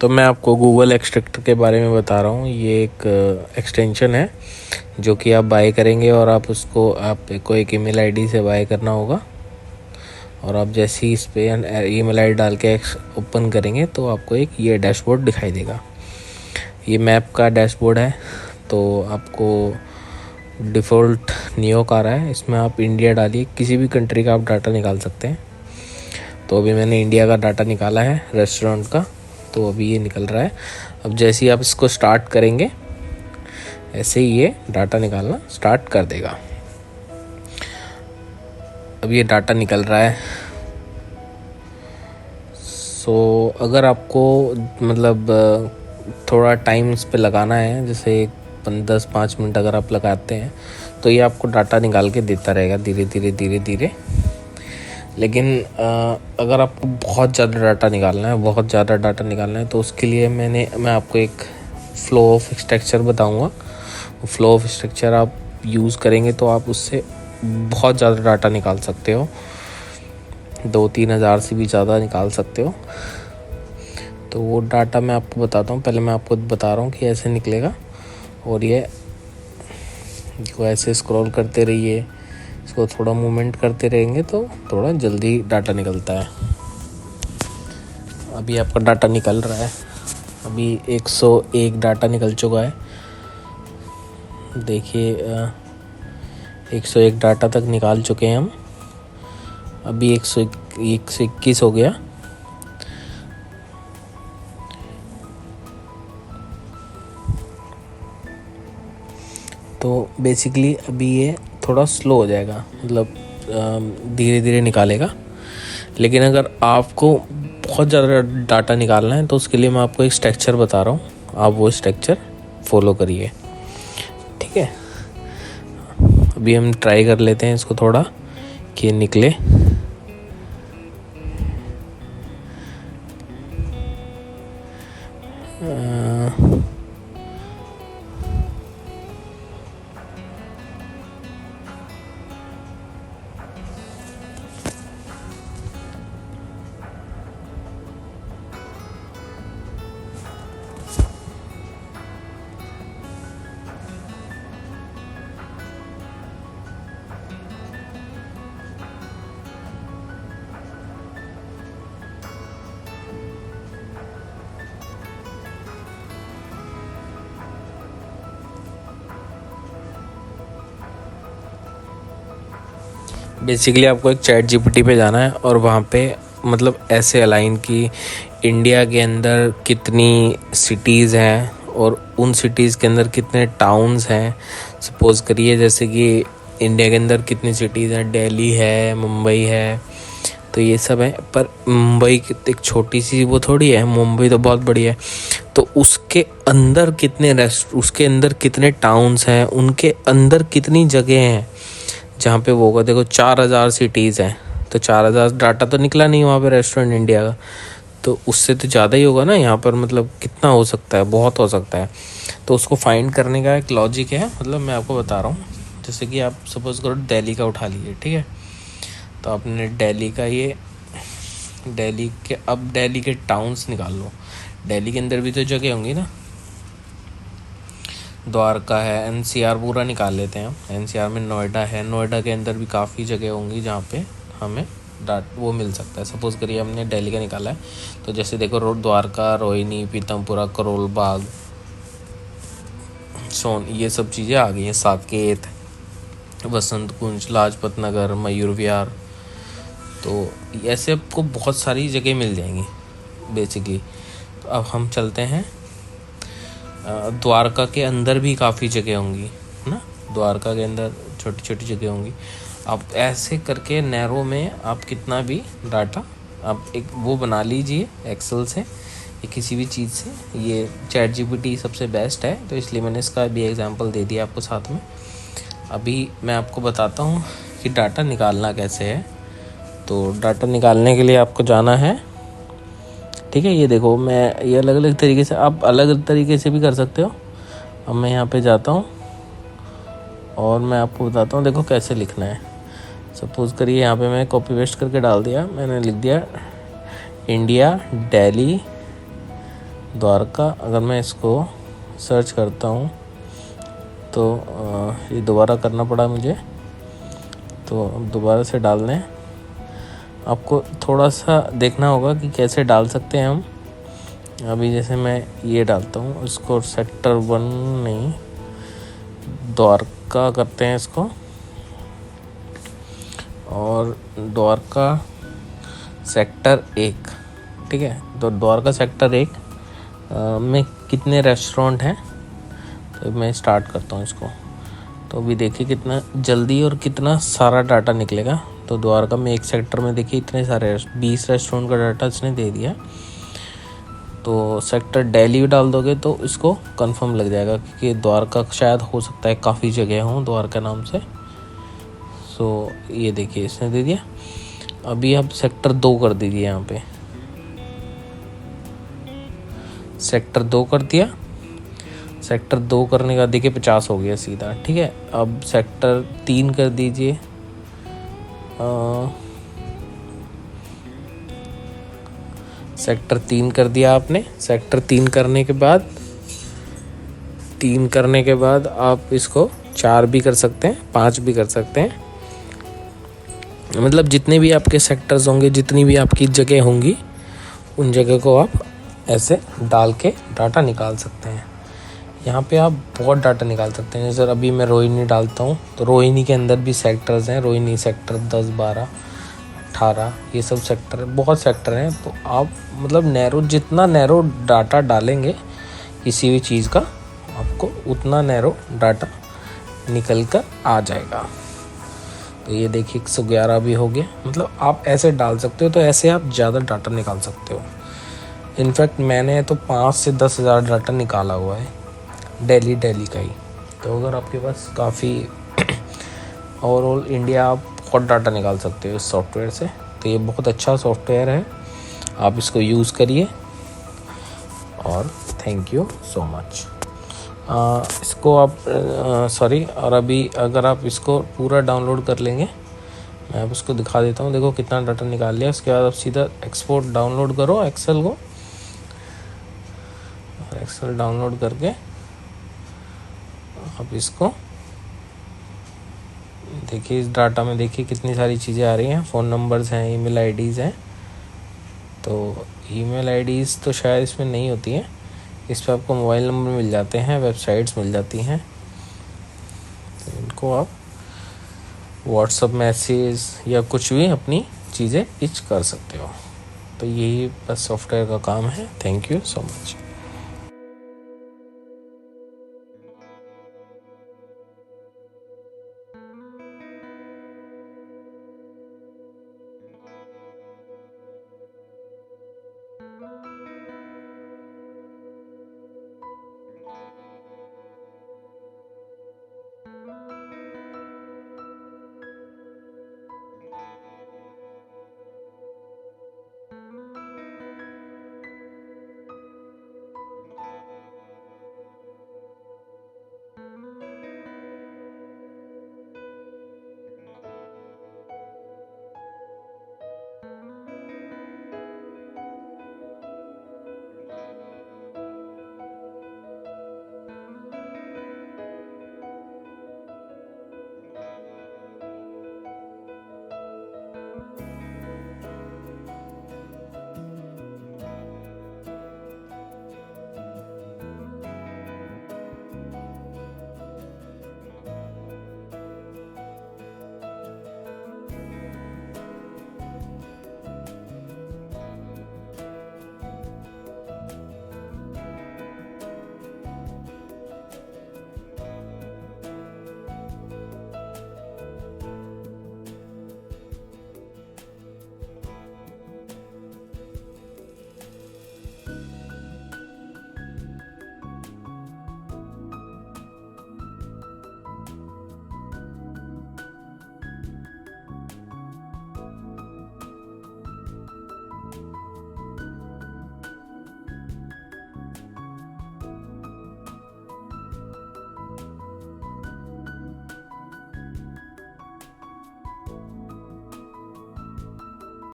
तो मैं आपको गूगल एक्सट्रैक्टर के बारे में बता रहा हूँ। ये एक एक्सटेंशन है जो कि आप बाय करेंगे और आपको एक ईमेल आईडी से बाय करना होगा। और आप जैसे ही इस पर ईमेल आईडी डाल के ओपन करेंगे तो आपको एक ये डैशबोर्ड दिखाई देगा। ये मैप का डैशबोर्ड है। तो आपको डिफ़ॉल्ट न्यूयॉर्क आ रहा है, इसमें आप इंडिया डालिए, किसी भी कंट्री का आप डाटा निकाल सकते हैं। तो अभी मैंने इंडिया का डाटा निकाला है रेस्टोरेंट का, तो अभी ये निकल रहा है। अब जैसे ही आप इसको स्टार्ट करेंगे ऐसे ही ये डाटा निकालना स्टार्ट कर देगा। अब ये डाटा निकल रहा है। सो अगर आपको थोड़ा टाइम इस पे लगाना है, जैसे 10-5 मिनट अगर आप लगाते हैं तो ये आपको डाटा निकाल के देता रहेगा धीरे धीरे। लेकिन अगर आपको बहुत ज़्यादा डाटा निकालना है तो उसके लिए मैं आपको एक फ्लो ऑफ स्ट्रक्चर बताऊंगा। फ्लो ऑफ स्ट्रक्चर आप यूज़ करेंगे तो आप उससे बहुत ज़्यादा डाटा निकाल सकते हो, 2-3 हज़ार से भी ज़्यादा निकाल सकते हो। तो वो डाटा मैं आपको बताता हूँ। पहले मैं आपको बता रहा हूँ कि ऐसे निकलेगा। और ये ऐसे स्क्रॉल करते रहिए, इसको थोड़ा मूवमेंट करते रहेंगे तो थोड़ा जल्दी डाटा निकलता है। अभी आपका डाटा निकल रहा है। अभी 101 डाटा निकल चुका है। देखिए 101 डाटा तक निकाल चुके हैं हम। अभी 121 हो गया। तो बेसिकली अभी ये थोड़ा स्लो हो जाएगा, धीरे धीरे निकालेगा। लेकिन अगर आपको बहुत ज़्यादा डाटा निकालना है तो उसके लिए मैं आपको एक स्ट्रक्चर बता रहा हूँ, आप वो स्ट्रक्चर फॉलो करिए, ठीक है। अभी हम ट्राई कर लेते हैं इसको थोड़ा कि निकले। बेसिकली आपको एक चैट जीपीटी पे जाना है और वहाँ पे ऐसे अलाइन कि इंडिया के अंदर कितनी सिटीज़ हैं और उन सिटीज़ के अंदर कितने टाउन्स हैं। सपोज़ करिए जैसे कि इंडिया के अंदर कितनी सिटीज़ हैं, दिल्ली है, मुंबई है, तो ये सब है। पर मुंबई एक छोटी सी वो थोड़ी है, मुंबई तो बहुत बड़ी है। तो उसके अंदर उसके अंदर कितने टाउन्स हैं, उनके अंदर कितनी जगह हैं जहाँ पे वो होगा। देखो 4000 सिटीज़ हैं, तो 4000 डाटा तो निकला नहीं वहाँ पे रेस्टोरेंट इंडिया का, तो उससे तो ज़्यादा ही होगा ना। यहाँ पर कितना हो सकता है, बहुत हो सकता है। तो उसको फाइंड करने का एक लॉजिक है, मैं आपको बता रहा हूँ। जैसे कि आप सपोज़ करो दिल्ली का उठा लीजिए, ठीक है। तो आपने दिल्ली के टाउन्स निकाल लो। दिल्ली के अंदर भी तो जगह होंगी ना, द्वारका है, एनसीआर पूरा निकाल लेते हैं हम। एनसीआर में नोएडा है, नोएडा के अंदर भी काफ़ी जगह होंगी जहाँ पे हमें वो मिल सकता है। सपोज़ करिए हमने दिल्ली का निकाला है, तो जैसे देखो द्वारका, रोहिणी, पीतमपुरा, करोल बाग, ये सब चीज़ें आ गई हैं। साकेत, वसंत कुंज, लाजपत नगर, मयूर विहार, तो ऐसे आपको बहुत सारी जगह मिल जाएंगी बेसिकली। तो अब हम चलते हैं, द्वारका के अंदर भी काफ़ी जगह होंगी ना, द्वारका के अंदर छोटी छोटी जगह होंगी। आप ऐसे करके नैरो में आप कितना भी डाटा आप एक वो बना लीजिए एक्सेल से या किसी भी चीज़ से। ये चैट जीपीटी सबसे बेस्ट है, तो इसलिए मैंने इसका भी एग्जांपल दे दिया आपको साथ में। अभी मैं आपको बताता हूँ कि डाटा निकालना कैसे है। तो डाटा निकालने के लिए आपको जाना है, ठीक है। ये देखो ये अलग अलग तरीके से, आप अलग अलग तरीके से भी कर सकते हो। अब मैं यहाँ पे जाता हूँ और मैं आपको बताता हूँ देखो कैसे लिखना है। सपोज़ करिए यहाँ पे मैं कॉपी पेस्ट करके डाल दिया, मैंने लिख दिया इंडिया, दिल्ली, द्वारका अगर मैं इसको सर्च करता हूँ तो ये दोबारा करना पड़ा मुझे, तो अब दोबारा से डालना है। आपको थोड़ा सा देखना होगा कि कैसे डाल सकते हैं हम। अभी जैसे मैं ये डालता हूँ, इसको सेक्टर 1 नहीं, द्वारका करते हैं इसको, और द्वारका सेक्टर 1, ठीक है। तो द्वारका सेक्टर 1 में कितने रेस्टोरेंट हैं, तो मैं स्टार्ट करता हूँ इसको। तो अभी देखिए कितना जल्दी और कितना सारा डाटा निकलेगा। तो द्वारका में एक सेक्टर में देखिए इतने सारे 20 रेस्टोरेंट का डाटा इसने दे दिया। तो सेक्टर दिल्ली डाल दोगे तो इसको कंफर्म लग जाएगा, क्योंकि द्वारका शायद हो सकता है काफ़ी जगह हों द्वारका नाम से। सो ये देखिए इसने दे दिया। अभी आप सेक्टर 2 कर दीजिए, यहाँ पे सेक्टर 2 कर दिया। सेक्टर 2 करने का देखिए 50 हो गया सीधा, ठीक है। अब सेक्टर 3 कर दीजिए। सेक्टर 3 कर दिया आपने। सेक्टर 3 करने के बाद आप इसको 4 भी कर सकते हैं, 5 भी कर सकते हैं। मतलब जितने भी आपके सेक्टर्स होंगे, जितनी भी आपकी जगह होंगी, उन जगह को आप ऐसे डाल के डाटा निकाल सकते हैं। यहाँ पे आप बहुत डाटा निकाल सकते हैं। जैसे अभी मैं रोहिणी डालता हूँ, तो रोहिणी के अंदर भी सेक्टर्स हैं। रोहिणी सेक्टर 10, 12, 18, ये सब सेक्टर, बहुत सेक्टर हैं। तो आप मतलब जितना नैरो डाटा डालेंगे किसी भी चीज़ का, आपको उतना नैरो डाटा निकल कर आ जाएगा। तो ये देखिए 111 भी हो गया। मतलब आप ऐसे डाल सकते हो, तो ऐसे आप ज़्यादा डाटा निकाल सकते हो। इनफैक्ट मैंने तो 5 से 10 हज़ार डाटा निकाला हुआ है दिल्ली का ही। तो अगर आपके पास काफ़ी ओवरऑल इंडिया, आप बहुत डाटा निकाल सकते हो इस सॉफ्टवेयर से। तो ये बहुत अच्छा सॉफ्टवेयर है, आप इसको यूज़ करिए। और थैंक यू सो मच। इसको आप और अभी अगर आप इसको पूरा डाउनलोड कर लेंगे, मैं आप इसको दिखा देता हूँ। देखो कितना डाटा निकाल लिया। उसके बाद आप सीधा एक्सपोर्ट डाउनलोड करो एक्सेल को। एक्सेल डाउनलोड करके आप इसको देखिए, इस डाटा में देखिए कितनी सारी चीज़ें आ रही हैं। फ़ोन नंबर्स हैं, ईमेल आईडीज़ हैं। तो ईमेल आईडीज़ तो शायद इसमें नहीं होती हैं, इस पर आपको मोबाइल नंबर मिल जाते हैं, वेबसाइट्स मिल जाती हैं। तो इनको आप व्हाट्सएप मैसेज या कुछ भी अपनी चीज़ें पिच कर सकते हो। तो यही बस सॉफ्टवेयर का काम है। Thank you so much.